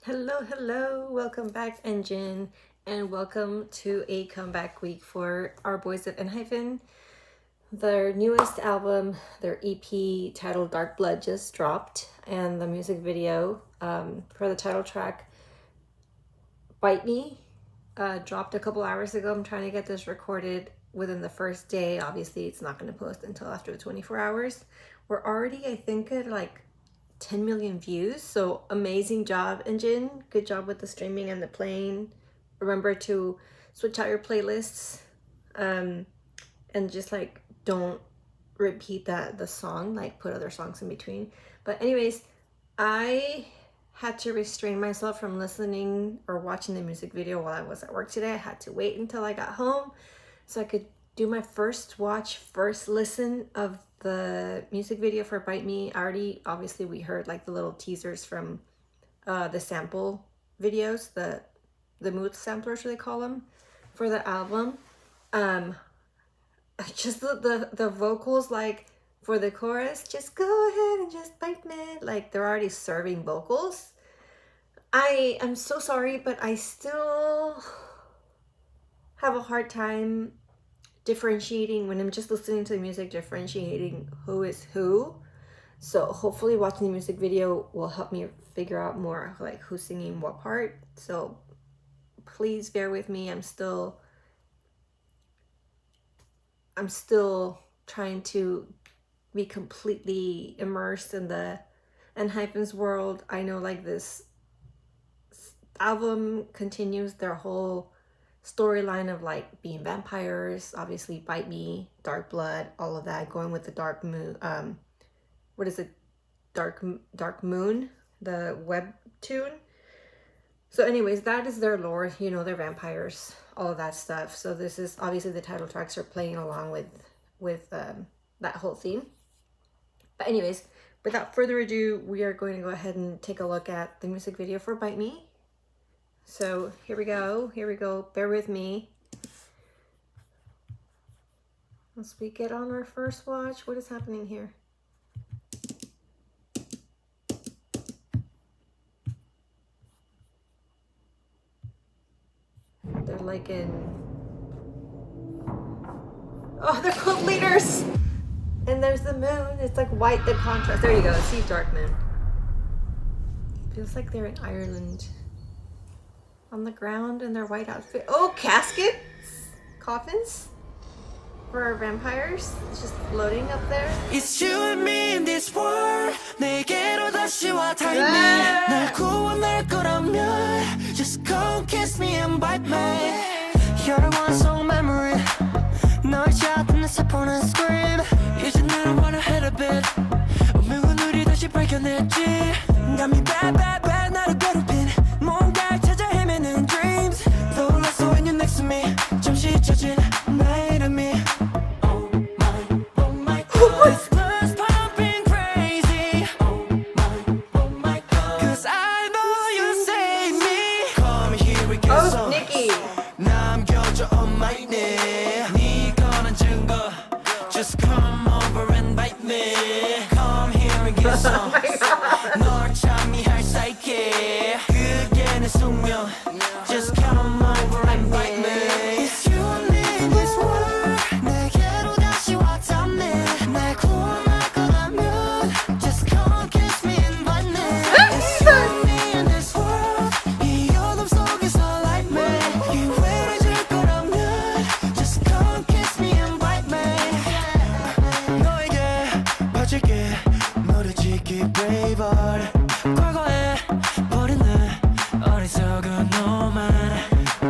Hello, welcome back Engine, and welcome to a comeback week for our boys of Enhypen. Their newest album, their EP titled Dark Blood, just dropped, and the music video for the title track Bite Me dropped a couple hours ago. I'm trying to get this recorded within the first day. Obviously it's not going to post until after the 24 hours. We're already, I think, at like 10 million views, so amazing job, Engine. Good job with the streaming and the playing. Remember to switch out your playlists, and just like don't repeat the song, like put other songs in between. But anyways, I had to restrain myself from listening or watching the music video while I was at work today. I had to wait until I got home so I could do my first listen of the music video for Bite Me. Obviously we heard like the little teasers from the sample videos, the mood samplers, they call them, for the album. Just the vocals, like for the chorus, just go ahead and just bite me, like they're already serving vocals. I am so sorry, but I still have a hard time differentiating when I'm just listening to the music, differentiating who is who. So hopefully watching the music video will help me figure out more like who's singing what part. So please bear with me. I'm still trying to be completely immersed in the Enhypen's world. I know like this album continues their whole storyline of like being vampires, obviously Bite Me, Dark Blood, all of that, going with the dark moon, what is it, dark moon, the webtoon. So anyways, that is their lore, you know, they're vampires, all of that stuff. So this is obviously the title tracks are playing along with that whole theme. But anyways, without further ado, we are going to go ahead and take a look at the music video for Bite Me. So here we go, bear with me. Once we get on our first watch, what is happening here? They're like in... Oh, they're cult leaders! And there's the moon, it's like white, the contrast. There you go, see Dark Moon. Feels like they're in Ireland. On the ground in their white outfit. Oh, caskets? Coffins? For our vampires? It's just floating up there. It's you and me in this world. 내게로 다시 와 time me. 날 구원할 거라면 just come kiss me and bite me. You're the one song memory. 널 잡는 세포는 scream. 이제 나는 wanna hit a bit. 운명은 우리 다시 발견했지. Got me bad bad bad 나를 괴롭힌 뭔가를 찾아 헤매는 dreams. 떠올랐어 when you're next to me. 잠시 잊혀진 나의 이름이. Oh my God. This blood's pumping crazy. Oh my God. 'Cause I know you save me. Come here we get some. Oh, Nikki. 남겨줘 on my knee. 네거는 증거. Just come over and bite me. Come here and get some. 널 참미할 사이에 그게 내 숙명. Just come over and bite me. It's you and me in this world. 내게로 다시 왔다네. 날 구원할 거라면 just come kiss me and bite me. It's you and me in this world. 이 어둠 속에서 light me. 기회를 줄 거라면 just come kiss me and bite me. 너에게 바칠게 너를 지키 brave heart. 과거에 버린 내 어리석은 너만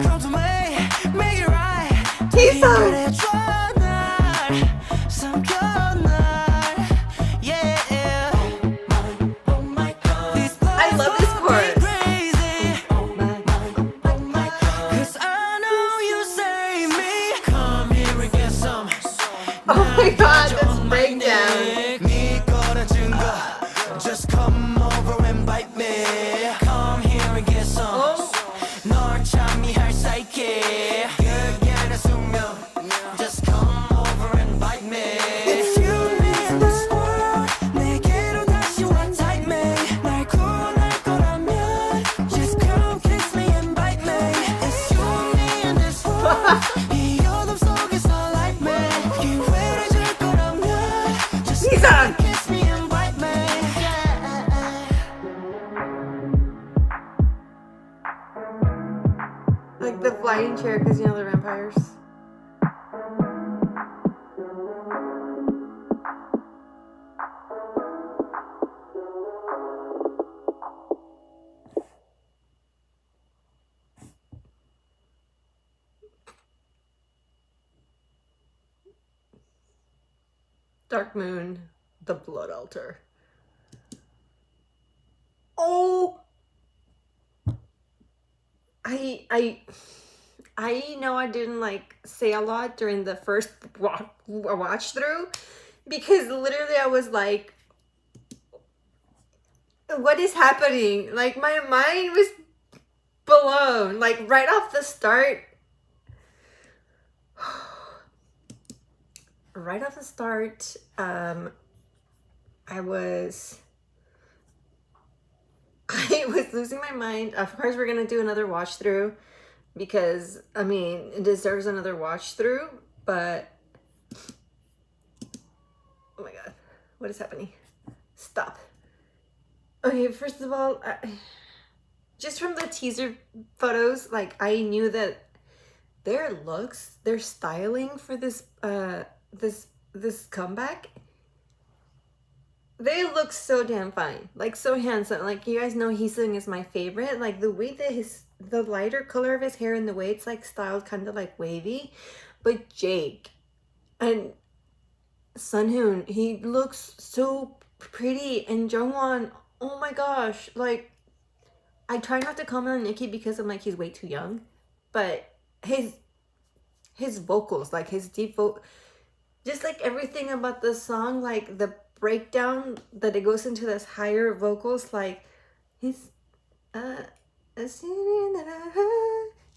come to me, make it right. 해줘 날 삼켜 날 yeah. Oh my God. This I love this chorus. crazy. Oh my God. 'Cause I know you save me. Come here and get some. Oh my God, this breakdown. 네 거는 증거. Just come over and bite me. Come here and get some. 널 참미할 사이에 그게 내 숙명. The flying chair, because you know they're vampires. Dark Moon, the Blood Altar. Oh, I know I didn't like say a lot during the first watch through, because literally I was like, what is happening? Like my mind was blown, like right off the start. Right off the start, I was losing my mind. Of course, we're gonna do another watch through because I mean it deserves another watch through. But oh my god, what is happening? Stop. Okay, first of all, just from the teaser photos, like I knew that their looks, their styling for this this comeback, they look so damn fine, like so handsome. Like you guys know, Heesung is my favorite. Like the way that the lighter color of his hair and the way it's like styled kind of like wavy. But Jake and Sunhoon, he looks so pretty. And Jungwon, oh my gosh, like I try not to comment on Nikki because I'm like he's way too young, but his vocals, like his deep vocal, just like everything about the song, like the breakdown that it goes into this higher vocals, like he's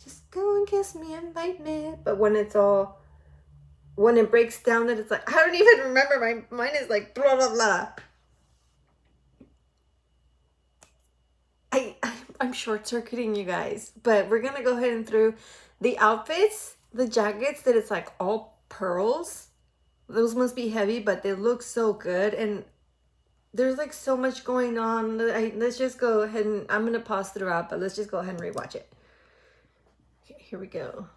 just go and kiss me and bite me. But when it breaks down, that it's like I don't even remember. My mind is like blah blah blah. I'm short circuiting you guys, but we're gonna go ahead and through the outfits, the jackets that it's like all pearls. Those must be heavy, but they look so good. And there's like so much going on. Let's just go ahead and I'm gonna pause throughout, but let's just go ahead and rewatch it. Okay, here we go.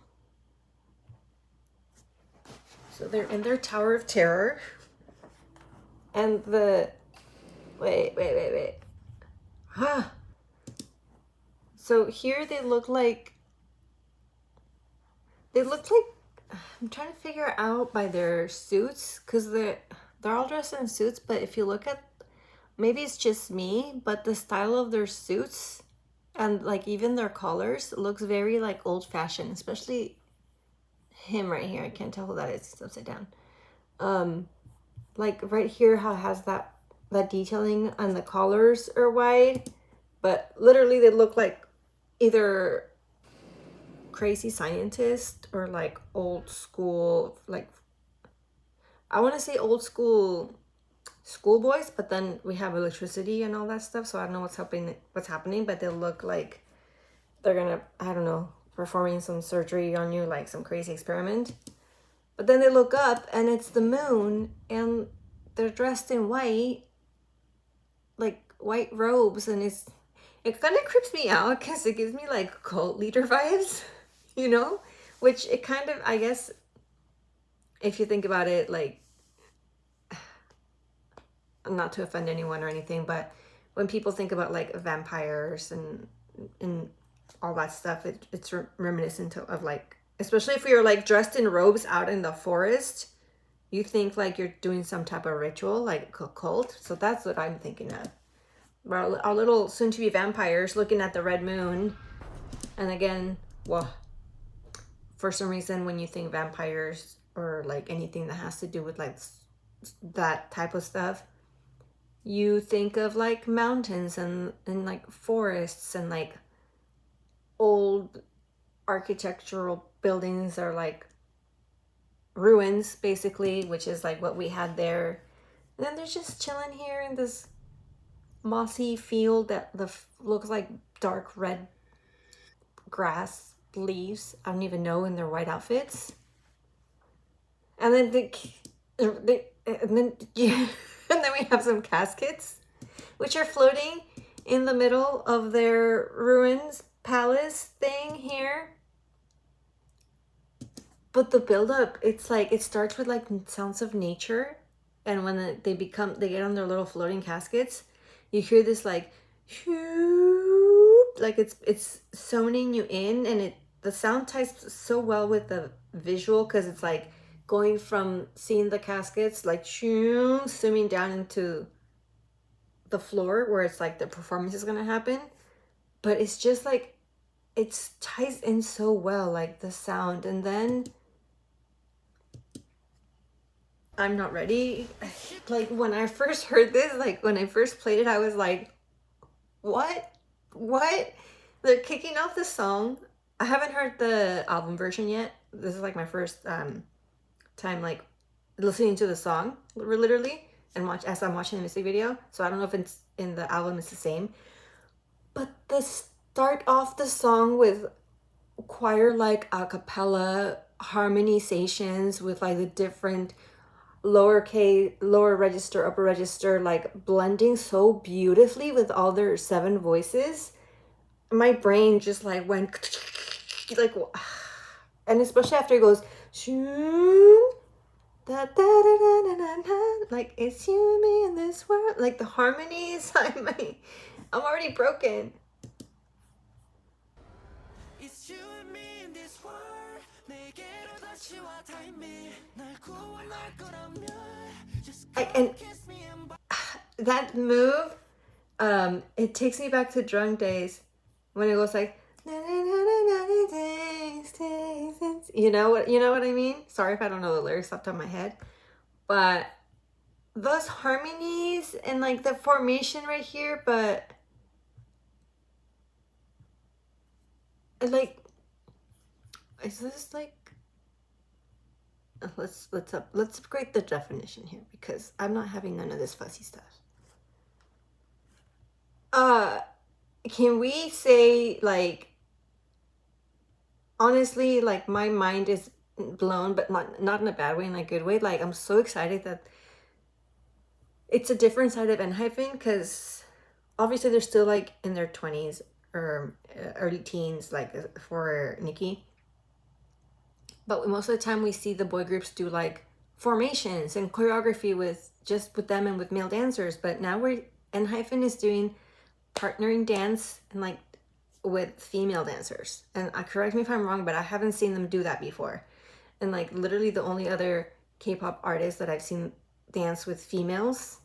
So they're in their Tower of Terror, and the wait. Huh. So here they look like I'm trying to figure out by their suits, because they're all dressed in suits, but if you look at, maybe it's just me, but the style of their suits and like even their collars looks very like old-fashioned, especially him right here. I can't tell who that is. It's upside down. Like right here, how it has that detailing on the collars are wide, but literally they look like either crazy scientist or like old school, like I want to say old school schoolboys, but then we have electricity and all that stuff, so I don't know what's happening, but they look like they're gonna, I don't know, performing some surgery on you, like some crazy experiment. But then they look up and it's the moon and they're dressed in white, like white robes, and it kind of creeps me out because it gives me like cult leader vibes, you know, which it kind of, I guess, if you think about it, like, not to offend anyone or anything, but when people think about like vampires and all that stuff, it's reminiscent of like, especially if you're like dressed in robes out in the forest, you think like you're doing some type of ritual, like a cult. So that's what I'm thinking of. Our little soon-to-be vampires looking at the red moon. And again, well, for some reason, when you think vampires or like anything that has to do with like that type of stuff, you think of like mountains and like forests and like old architectural buildings, or like ruins basically, which is like what we had there. And then they're just chilling here in this mossy field that looks like dark red grass leaves. I don't even know, in their white outfits. And then and then we have some caskets which are floating in the middle of their ruins palace thing here. but the build up, it's like it starts with like sounds of nature, and when they get on their little floating caskets, you hear this like like it's summoning you in, and the sound ties so well with the visual because it's like going from seeing the caskets like zooming down into the floor where it's like the performance is gonna happen, but it's just like it ties in so well, like the sound. And then I'm not ready. Like when I first heard this, like when I first played it, I was like, what? They're kicking off the song. I haven't heard the album version yet. This is like my first time like listening to the song literally, and watch as I'm watching the music video. So I don't know if it's in the album it's the same. But the start off the song with choir like a cappella harmonizations with like the different lower register, upper register, like blending so beautifully with all their 7 voices. My brain just like went like, and especially after it goes da, da, da, da, da, da, da, like it's you me in this world, like the harmonies. I'm already broken. It's you and me in this world. 내게로 다시 와 time me. 날 구원할 거라면 just And come kiss me and that move, it takes me back to drunk days when it goes like you know what I mean. Sorry if I don't know the lyrics off the top of my head, but those harmonies and like the formation right here, but like is this like let's upgrade the definition here because I'm not having none of this fussy stuff. Can we say, like, honestly, like my mind is blown, but not in a bad way, in a good way. Like I'm so excited that it's a different side of Enhypen, because obviously they're still like in their 20s or early teens, like for Nikki. But most of the time we see the boy groups do like formations and choreography with them and with male dancers. But now Enhypen is doing partnering dance and like with female dancers. And correct me if I'm wrong, but I haven't seen them do that before. And like literally the only other K-pop artist that I've seen dance with females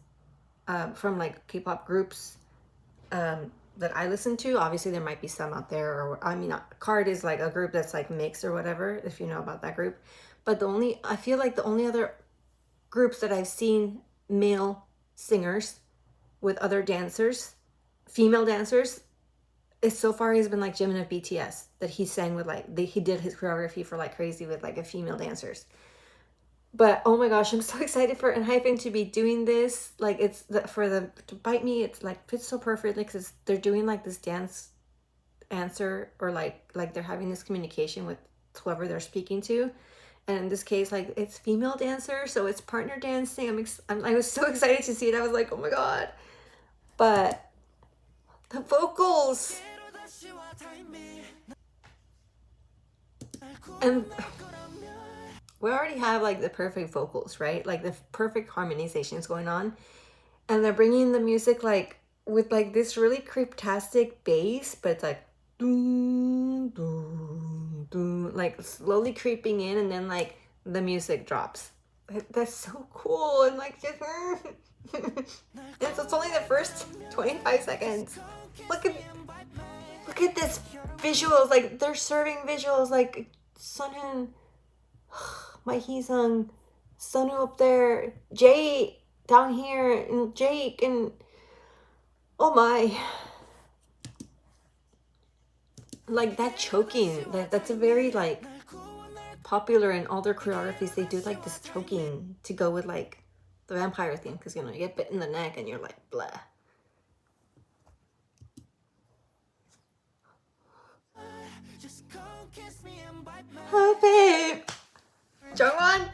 from like K-pop groups that I listen to. Obviously there might be some out there, or I mean Card is like a group that's like mixed or whatever, if you know about that group. But I feel like the only other groups that I've seen male singers with other dancers, female dancers, is so far has been like Jimin of BTS, that he sang with like he did his choreography for like crazy with like a female dancers. But oh my gosh, I'm so excited for Enhypen to be doing this. Like it's to bite me, it's like fits so perfectly because they're doing like this dance answer, or like they're having this communication with whoever they're speaking to. And in this case, like it's female dancer, so it's partner dancing. I was so excited to see it. I was like, oh my god. But the vocals, and we already have like the perfect vocals, right? Like the perfect harmonizations going on, and they're bringing the music like with like this really creeptastic bass, but it's like doom, doom, doom, like slowly creeping in, and then like the music drops. That's so cool. And like just it's only the first 25 seconds. Look at this visuals, like they're serving visuals, like Sunhoon, my Heesung, Sunwoo up there, Jay down here, and Jake, and oh my, like that choking, that's a very like popular in all their choreographies. They do like this choking to go with like the vampire theme, because you get bit in the neck and you're like blah. Oh babe, Jungwon,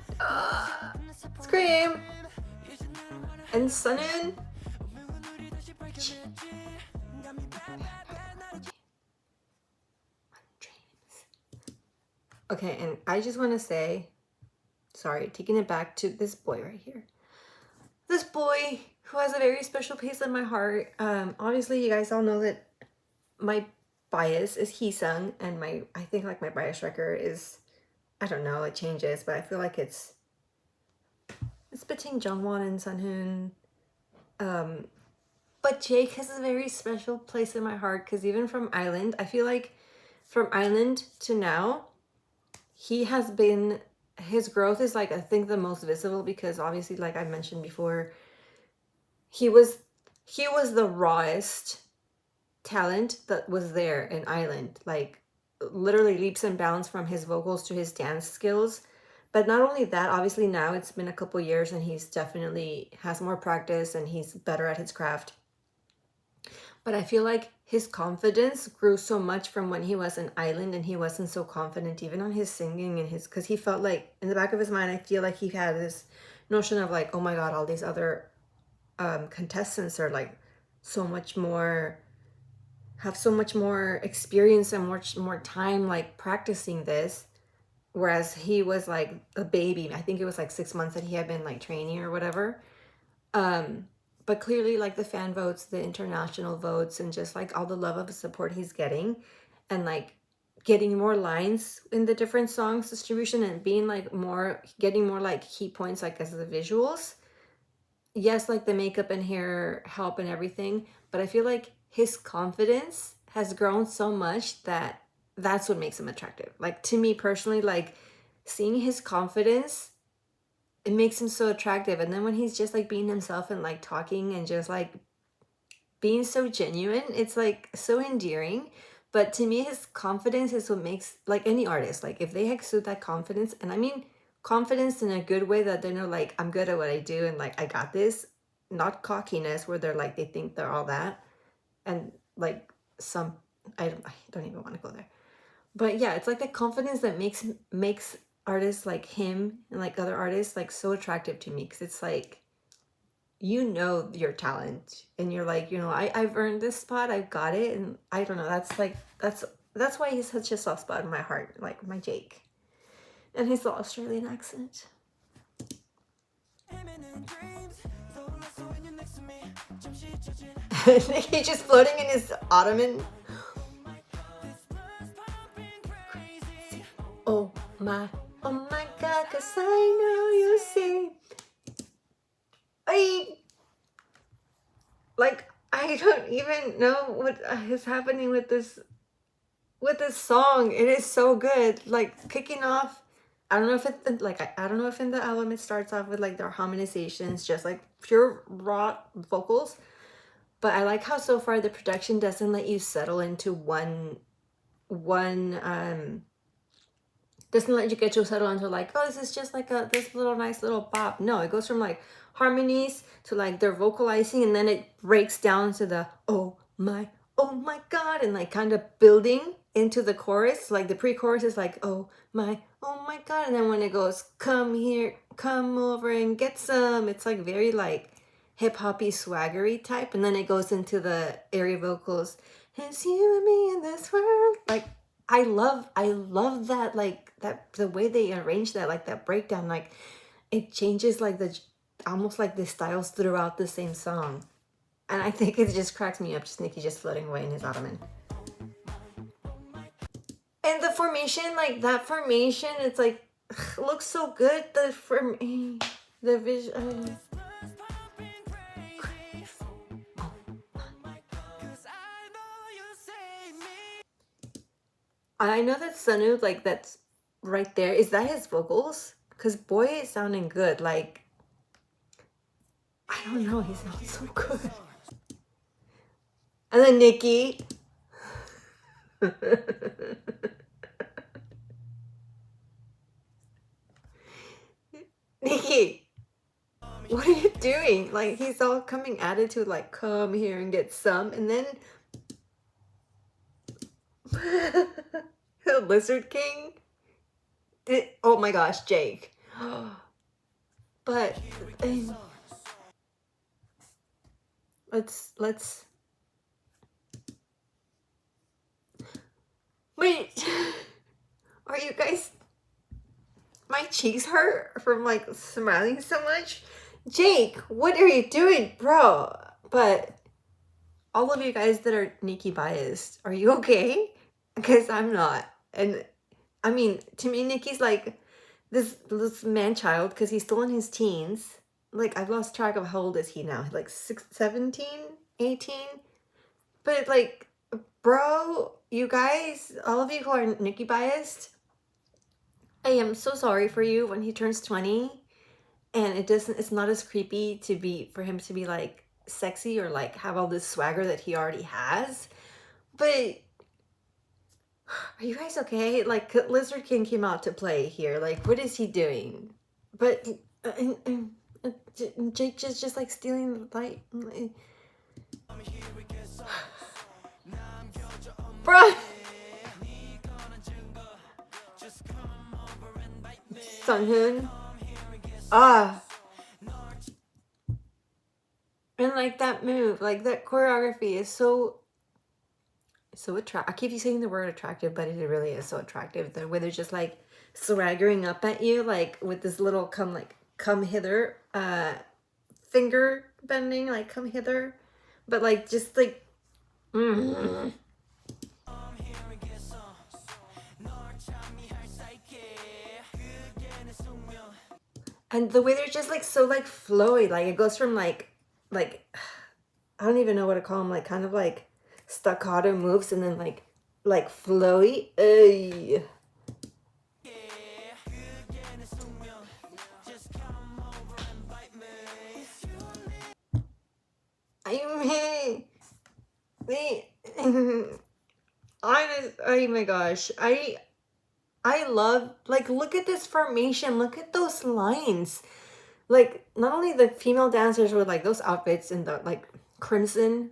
Scream, and Sunun. Okay, and I just want to say, sorry, taking it back to this boy right here. This boy who has a very special place in my heart. Obviously, you guys all know that my bias is Heesung, and I think like my bias record is, I don't know, it changes, but I feel like it's between Jungwon and Sunhoon. But Jake has a very special place in my heart because even from Island, I feel like from Island to now, he has been, his growth is like I think the most visible because obviously like I mentioned before, he was the rawest talent that was there in Island, like literally leaps and bounds from his vocals to his dance skills. But not only that, obviously now it's been a couple years and he's definitely has more practice and he's better at his craft. But I feel like his confidence grew so much from when he was an Island and he wasn't so confident even on his singing and his, because he felt like in the back of his mind, I feel like he had this notion of like, oh my God, all these other contestants are like so much more, have so much more experience and much more time like practicing this. Whereas he was like a baby. I think it was like 6 months that he had been like training or whatever. But clearly like the fan votes, the international votes, and just like all the love of support he's getting and like getting more lines in the different songs distribution and being like more, getting more like key points like as the visuals. Yes, like the makeup and hair help and everything, but I feel like his confidence has grown so much that that's what makes him attractive. Like to me personally, like seeing his confidence, it makes him so attractive. And then when he's just like being himself and like talking and just like being so genuine, it's like so endearing. But to me, his confidence is what makes like any artist, like if they exude that confidence, and I mean confidence in a good way that they know like I'm good at what I do and like I got this, not cockiness where they're like they think they're all that. And like some, I don't even want to go there. But yeah, it's like the confidence that makes artists like him and like other artists like so attractive to me because it's like you know your talent and you're like, you know, I've earned this spot, I've got it. And I don't know, that's like that's why he's such a soft spot in my heart, like my Jake. And his Australian accent. He's just floating in his ottoman. Oh my God, cause I know you see. I don't even know what is happening with this song. It is so good. Like kicking off, I don't know if it like I don't know if in the album it starts off with like their harmonizations, just like pure raw vocals. But I like how so far the production doesn't let you settle into one doesn't let you get to settle into like, oh, this is just like this little nice little pop. No, it goes from like harmonies to like they're vocalizing and then it breaks down to the oh my God, and like kind of building into the chorus. Like the pre-chorus is like oh my God, and then when it goes come here, come over and get some, it's like very like hip-hoppy swaggery type, and then it goes into the area vocals. It's you and me in this world. Like I love that, like that the way they arrange that, like that breakdown, like it changes like the almost like the styles throughout the same song. And I think it just cracks me up, just Nicki just floating away in his ottoman. And the formation, like that formation, it's like looks so good. The vision. I know that Sunu, like that's right there. Is that his vocals? Because boy, it's sounding good. Like, I don't know, he sounds so good. And then Nicki. Nicki, what are you doing? Like, he's all coming attitude, like, come here and get some. And then the Lizard King. Oh my gosh, Jake. But let's wait. Are you guys my cheeks hurt from like smiling so much. Jake, what are you doing, bro? But all of you guys that are Nikki biased, are you okay? Because I'm not. And I mean, to me, Nikki's like this man child because he's still in his teens. Like, I've lost track of how old is he now? Like 17, 18? But like, bro, you guys, all of you who are Nikki biased, I am so sorry for you when he turns 20 and it's not as creepy to be for him to be like sexy or like have all this swagger that he already has. But are you guys okay? Like, Lizard King came out to play here. Like, what is he doing? But Jake just like stealing the light. Bruh! Sunhoon. Ah. And like that move, like that choreography is so attractive. I keep saying the word attractive, but it really is so attractive. The way they're just like swaggering up at you, like with this little come hither, finger bending, like come hither, but like just like. And the way they're just like so like flowy, like it goes from like I don't even know what to call them, like kind of like staccato moves and then like flowy. Ay. I mean, oh my gosh, I love, like, look at this formation, look at those lines. Like, not only the female dancers with like those outfits in the like crimson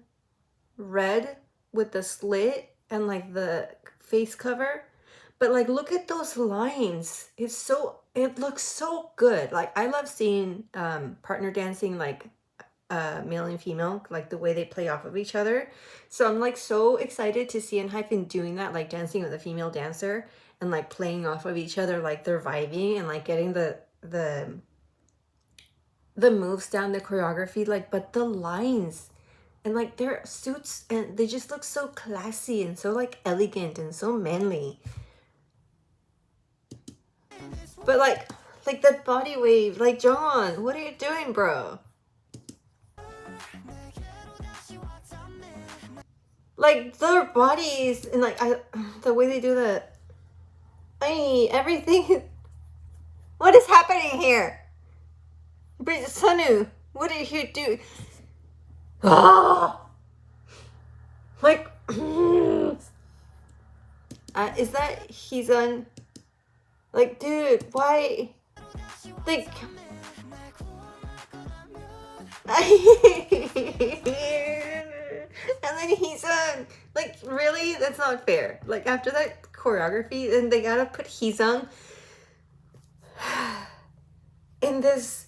red with the slit and like the face cover, but like look at those lines. It looks so good. Like, I love seeing partner dancing, like male and female, like the way they play off of each other. So I'm like so excited to see Enhypen doing that, like dancing with a female dancer and like playing off of each other, like they're vibing and like getting the moves down, the choreography, like, but the lines and like their suits, and they just look so classy and so like elegant and so manly. But like that body wave, like, John, what are you doing, bro? Like their bodies and like the way they do the everything. What is happening here? Sanu, what are you doing? Ah! Like, is that he's on? Like, dude, why? Like, and then he's on. Like, really? That's not fair. Like, after that choreography, then they gotta put Heesung in this.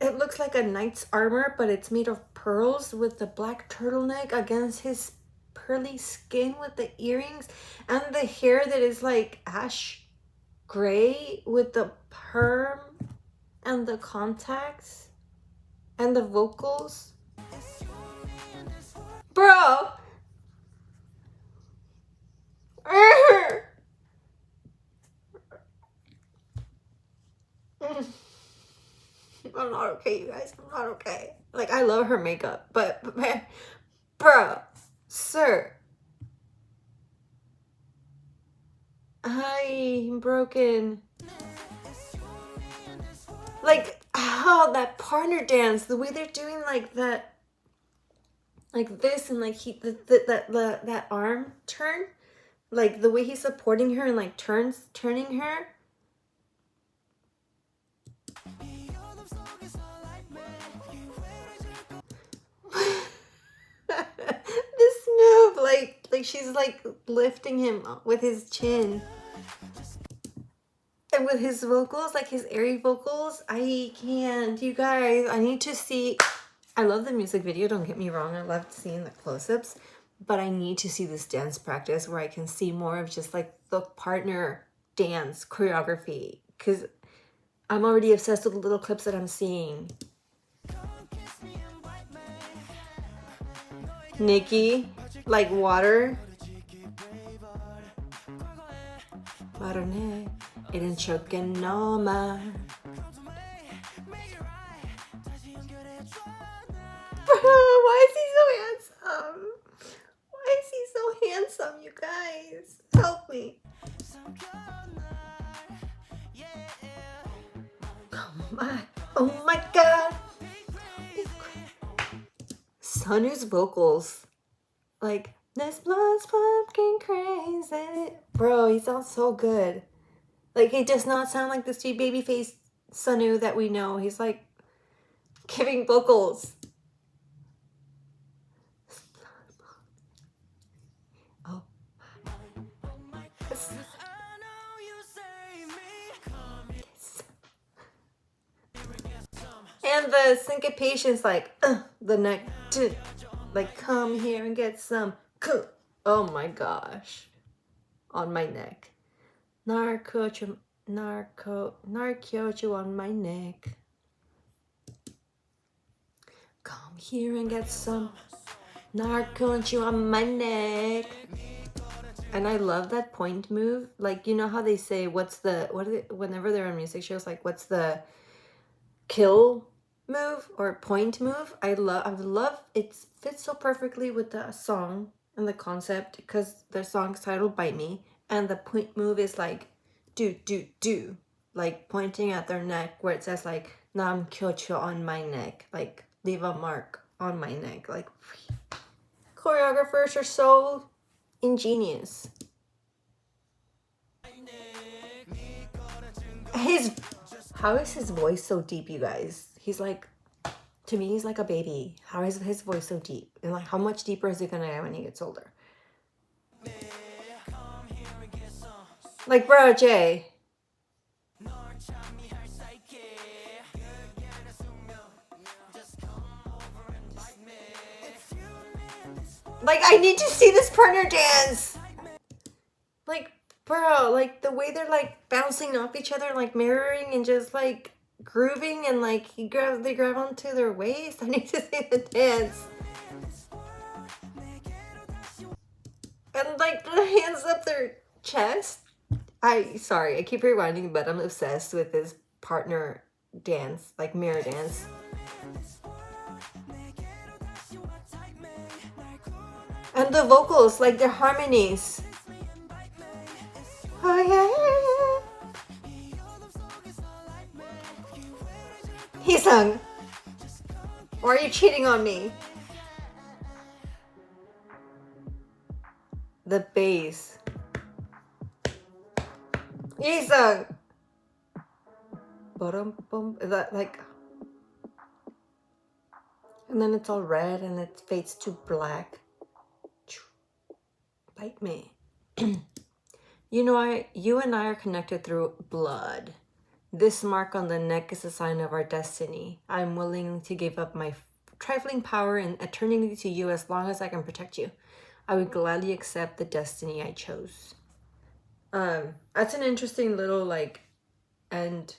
It looks like a knight's armor, but it's made of pearls with the black turtleneck against his pearly skin with the earrings and the hair that is like ash gray with the perm and the contacts and the vocals. Bro! I'm not okay, you guys. I'm not okay. Like, I love her makeup, but man, bro, sir, I'm broken. Like, how that partner dance, the way they're doing like that, like this, and like that arm turn, like the way he's supporting her and like turning her. This move, like she's like lifting him up with his chin. And with his vocals, like his airy vocals, I can't. You guys, I need to see. I love the music video, don't get me wrong. I love seeing the close-ups. But I need to see this dance practice where I can see more of just like the partner dance choreography, because I'm already obsessed with the little clips that I'm seeing. Nikki, like water. Marone, 이런 choking no more. Why is he so handsome? Why is he so handsome, you guys? Help me. Oh my god. Sanu's vocals. Like, this blood's pumpkin crazy. Bro, he sounds so good. Like, he does not sound like the sweet baby face Sanu that we know. He's like giving vocals. Oh. And the syncopation's like, the neck, like, come here and get some. Oh my gosh. On my neck. Narcochu on my neck. Come here and get some narcochu on my neck. And I love that point move. Like, you know how they say, whenever they're on music shows, like, what's the kill move or point move? I love it. Fits so perfectly with the song and the concept, because their song's titled Bite Me, and the point move is like do, like pointing at their neck, where it says like nam kyocho on my neck, like leave a mark on my neck. Like, choreographers are so ingenious. How is his voice so deep, you guys? He's like, to me, he's like a baby. How is his voice so deep? And like, how much deeper is it gonna get when he gets older? Like, bro, Jay. Like, I need to see this partner dance. Like, bro, like the way they're like bouncing off each other, like mirroring and just like grooving, and like they grab onto their waist. I need to see the dance. And like the hands up their chest. Sorry, I keep rewinding, but I'm obsessed with this partner dance, like mirror dance. And the vocals, like their harmonies. Oh yeah. He sung. Or are you cheating on me? The bass. He sung. That like, and then it's all red and it fades to black. Bite me. You and I are connected through blood. This mark on the neck is a sign of our destiny. I'm willing to give up my trifling power and eternity to you as long as I can protect you. I would gladly accept the destiny I chose. That's an interesting little like, and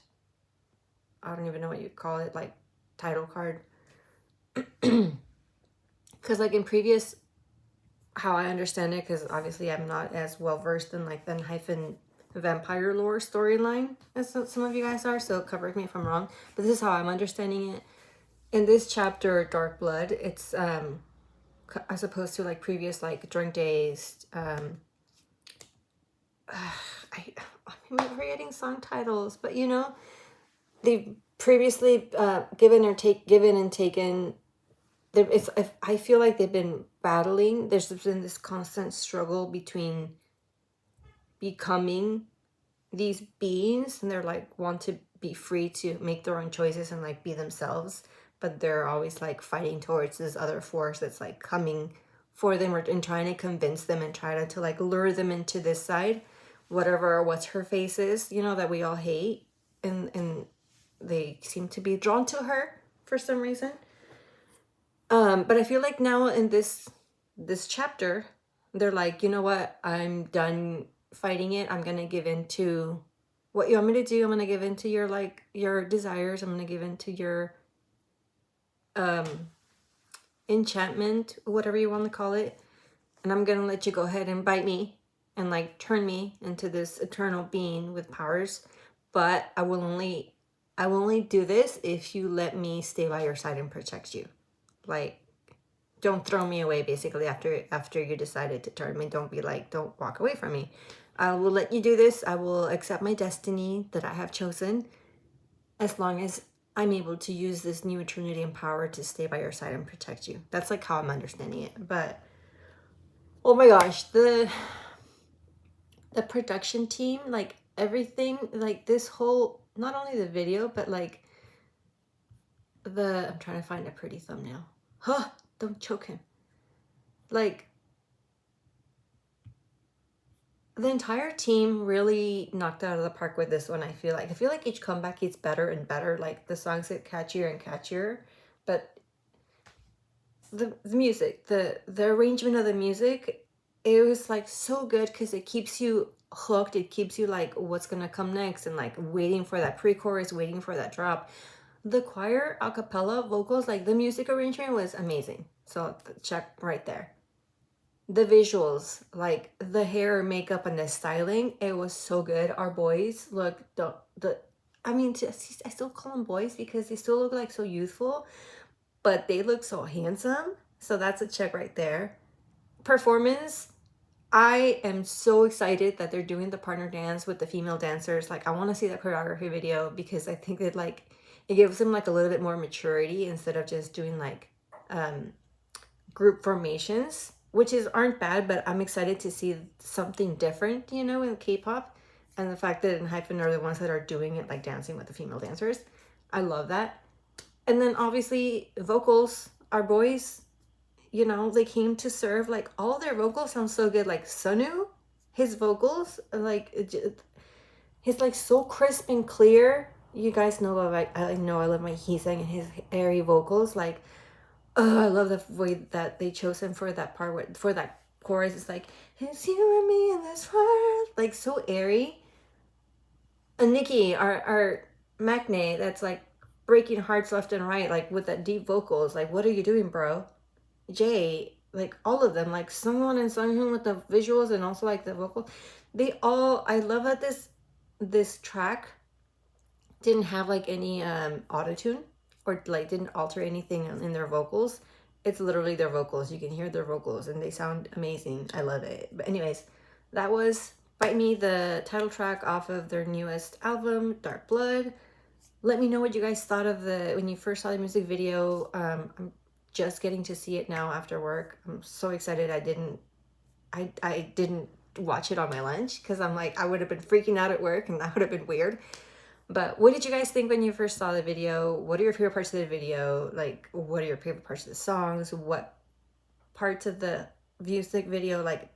I don't even know what you call it, like title card. Because like in previous, how I understand it, because obviously I'm not as well versed in like the Enhypen vampire lore storyline as some of you guys are, so correct me if I'm wrong, but this is how I'm understanding it. In this chapter, Dark Blood, it's as opposed to like previous like Drunk Days, I'm forgetting song titles, but you know, they've previously given and taken. I feel like they've been battling. There's been this constant struggle between becoming these beings, and they're like want to be free to make their own choices and like be themselves, but they're always like fighting towards this other force that's like coming for them, and trying to convince them and try to like lure them into this side, what's her face is, you know, that we all hate, and they seem to be drawn to her for some reason. But I feel like now in this chapter, they're like, you know what, I'm done fighting it. I'm gonna give in to what you want me to do. I'm gonna give in to your your desires. I'm gonna give in to your enchantment, whatever you want to call it. And I'm gonna let you go ahead and bite me and like turn me into this eternal being with powers. But I will only do this if you let me stay by your side and protect you. Like, don't throw me away basically after you decided to turn me. Don't be like, don't walk away from me. I will let you do this. I will accept my destiny that I have chosen, as long as I'm able to use this new eternity and power to stay by your side and protect you. That's like how I'm understanding it. But oh my gosh, the production team, like everything, like this whole, not only the video, but like I'm trying to find a pretty thumbnail. Huh, don't choke him. Like, the entire team really knocked out of the park with this one. I feel like each comeback gets better and better. Like, the songs get catchier and catchier, but the music, the arrangement of the music, it was like so good because it keeps you hooked. It keeps you like, what's gonna come next, and like waiting for that pre-chorus, waiting for that drop. The choir a cappella vocals, like the music arrangement was amazing. So check right there. The visuals, like the hair, makeup, and the styling, it was so good. Our boys look I mean, I still call them boys because they still look like so youthful, but they look so handsome. So that's a check right there. Performance, I am so excited that they're doing the partner dance with the female dancers. Like, I want to see that choreography video because I think that like it gives them like a little bit more maturity instead of just doing like group formations, which aren't bad, but I'm excited to see something different, you know, in K-pop. And the fact that Enhypen are the ones that are doing it, like dancing with the female dancers. I love that. And then obviously vocals, our boys, you know, they came to serve. Like, all their vocals sound so good. Like Sunu, his vocals, like he's like so crisp and clear. You guys know, I know I love my Heesang and his airy vocals. Like, oh, I love the way that they chose him for that part, for that chorus. It's like, it's you and me in this world, like so airy. And Nikki, our Maknae, that's like breaking hearts left and right, like with that deep vocals. Like, what are you doing, bro? Jay, like all of them, like Sungwon and Sunghoon with the visuals and also like the vocal. They all, I love that this track didn't have like any auto-tune or like didn't alter anything in their vocals. It's literally their vocals. You can hear their vocals and they sound amazing. I love it. But anyways, that was Bite Me, the title track off of their newest album, Dark Blood. Let me know what you guys thought of when you first saw the music video. I'm just getting to see it now after work. I'm so excited. I didn't watch it on my lunch because I'm like, I would have been freaking out at work and that would have been weird. But what did you guys think when you first saw the video? What are your favorite parts of the video? Like, what are your favorite parts of the songs? What parts of the music video, like,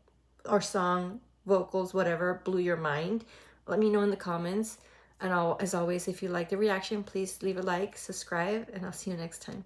or song, vocals, whatever, blew your mind? Let me know in the comments. And as always, if you like the reaction, please leave a like, subscribe, and I'll see you next time.